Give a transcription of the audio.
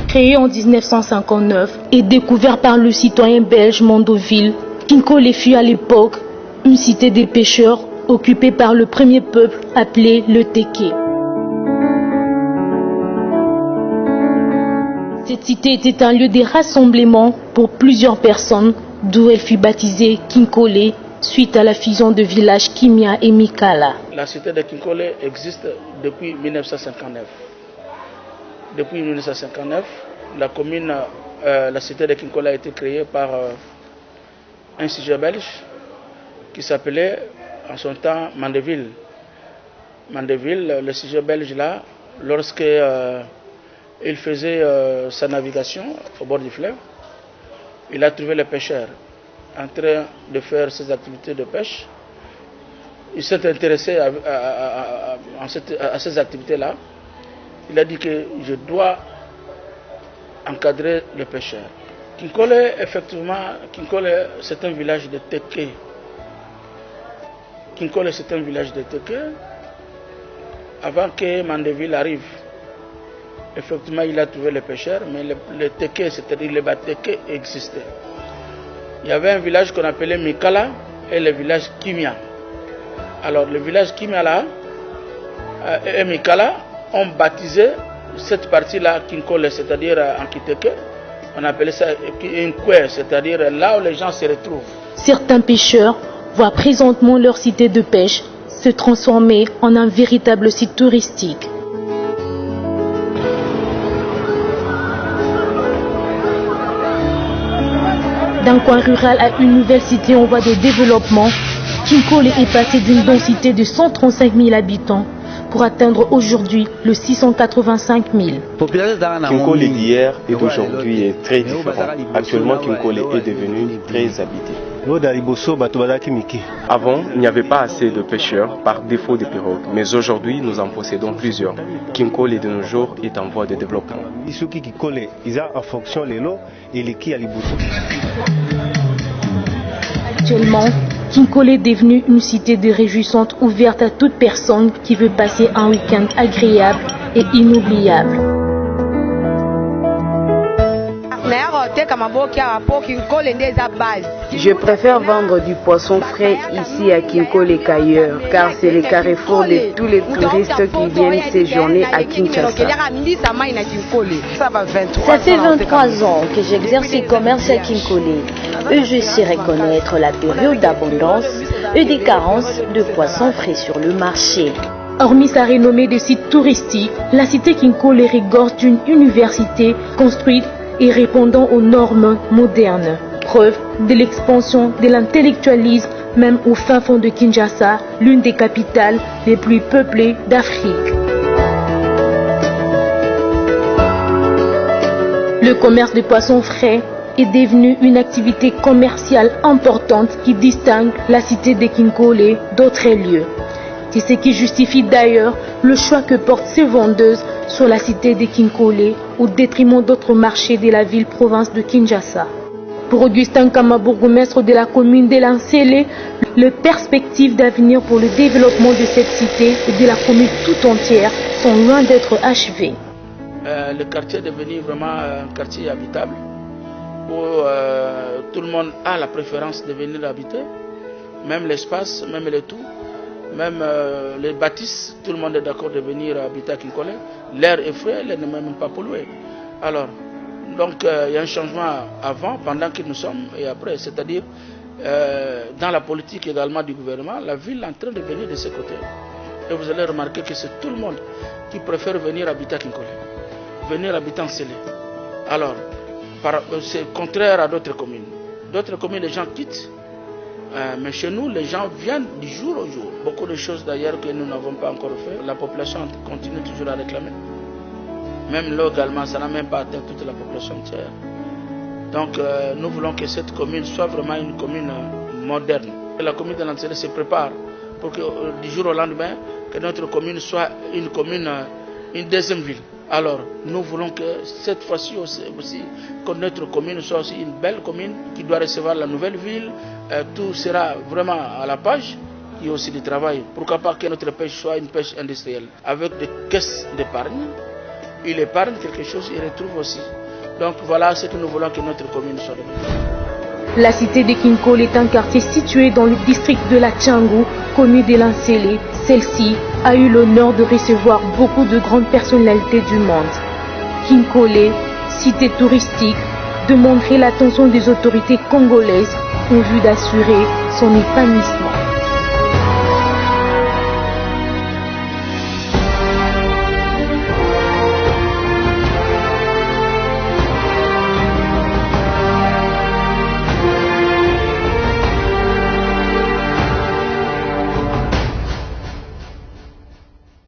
Créé en 1959 et découvert par le citoyen belge Mondoville, Kinkole fut à l'époque une cité des pêcheurs occupée par le premier peuple appelé le Téké. Cette cité était un lieu de rassemblement pour plusieurs personnes, d'où elle fut baptisée Kinkole suite à la fusion de villages Kimia et Mikala. La cité de Kinkole existe depuis 1959. Depuis 1959, la cité de Kinkole a été créée par un sujet belge qui s'appelait en son temps Mandeville. Mandeville, le sujet belge là, lorsque il faisait sa navigation au bord du fleuve, il a trouvé les pêcheurs en train de faire ses activités de pêche. Il s'est intéressé à ces activités-là. Il a dit que je dois encadrer les pêcheurs. Kinkole, effectivement, Kinkole, c'est un village de Téké. Kinkole, c'est un village de Téké. Avant que Mandeville arrive, effectivement, il a trouvé les pêcheurs, mais le Téké, c'est-à-dire les Batéké, existaient. Il y avait un village qu'on appelait Mikala et le village Kimia. Alors, le village Kimia là et Mikala ont baptisé cette partie-là Kinkole, c'est-à-dire en Kiteke. On appelait ça Inkwe, c'est-à-dire là où les gens se retrouvent. Certains pêcheurs voient présentement leur cité de pêche se transformer en un véritable site touristique. D'un coin rural à une nouvelle cité en voie de développement, Kinkole est passé d'une densité de 135 000 habitants pour atteindre aujourd'hui le 685 000. Kinkole d'hier et d'aujourd'hui est très différent. Actuellement, Kinkole est devenu très habité. Avant, il n'y avait pas assez de pêcheurs par défaut de pirogues, mais aujourd'hui, nous en possédons plusieurs. Kinkole de nos jours est en voie de développement. Actuellement, Kinkole est devenue une cité de réjouissante ouverte à toute personne qui veut passer un week-end agréable et inoubliable. Je préfère vendre du poisson frais ici à Kinkole qu'ailleurs, car c'est le carrefour de tous les touristes qui viennent séjourner à Kinshasa. Ça fait 23 ans que j'exerce le commerce à Kinkole et je sais reconnaître la période d'abondance et des carences de poissons frais sur le marché. Hormis sa renommée de site touristique, la cité Kinkole regorge d'une université construite et répondant aux normes modernes. Preuve de l'expansion de l'intellectualisme même au fin fond de Kinshasa, l'une des capitales les plus peuplées d'Afrique. Le commerce de poissons frais est devenu une activité commerciale importante qui distingue la cité de Kinkole d'autres lieux. C'est ce qui justifie d'ailleurs le choix que portent ces vendeuses sur la cité de Kinkole au détriment d'autres marchés de la ville-province de Kinshasa. Pour Augustin Kama, bourgmestre de la commune de Lansele, les perspectives d'avenir pour le développement de cette cité et de la commune tout entière sont loin d'être achevées. Le quartier est devenu vraiment un quartier habitable où tout le monde a la préférence de venir habiter, même l'espace, même le tout. Même les bâtisses, tout le monde est d'accord de venir habiter à Kinkole. L'air est frais, l'air n'est même pas pollué. Alors, donc il y a un changement avant, pendant que nous sommes et après. C'est-à-dire dans la politique également du gouvernement, la ville est en train de venir de ce côté. Et vous allez remarquer que c'est tout le monde qui préfère venir habiter à Kinkole, venir habiter en Sélé. Alors, c'est contraire à d'autres communes. D'autres communes, les gens quittent. Mais chez nous, les gens viennent du jour au jour. Beaucoup de choses d'ailleurs que nous n'avons pas encore fait. La population continue toujours à réclamer. Même localement, ça n'a même pas atteint toute la population entière. Donc nous voulons que cette commune soit vraiment une commune moderne. Et la commune de Lanzélé se prépare pour que du jour au lendemain, que notre commune soit une commune, une deuxième ville. Alors nous voulons que cette fois-ci aussi, que notre commune soit aussi une belle commune qui doit recevoir la nouvelle ville. Tout sera vraiment à la page. Il y a aussi du travail. Pourquoi pas que notre pêche soit une pêche industrielle avec des caisses d'épargne. Il épargne quelque chose, il retrouve aussi. Donc voilà ce que nous voulons que notre commune soit devenue. La cité de Kinkole est un quartier situé dans le district de la Tchangou, commune de Lanzélé. Celle-ci a eu l'honneur de recevoir beaucoup de grandes personnalités du monde. Kinkole, cité touristique, demanderait l'attention des autorités congolaises en vue d'assurer son épanouissement.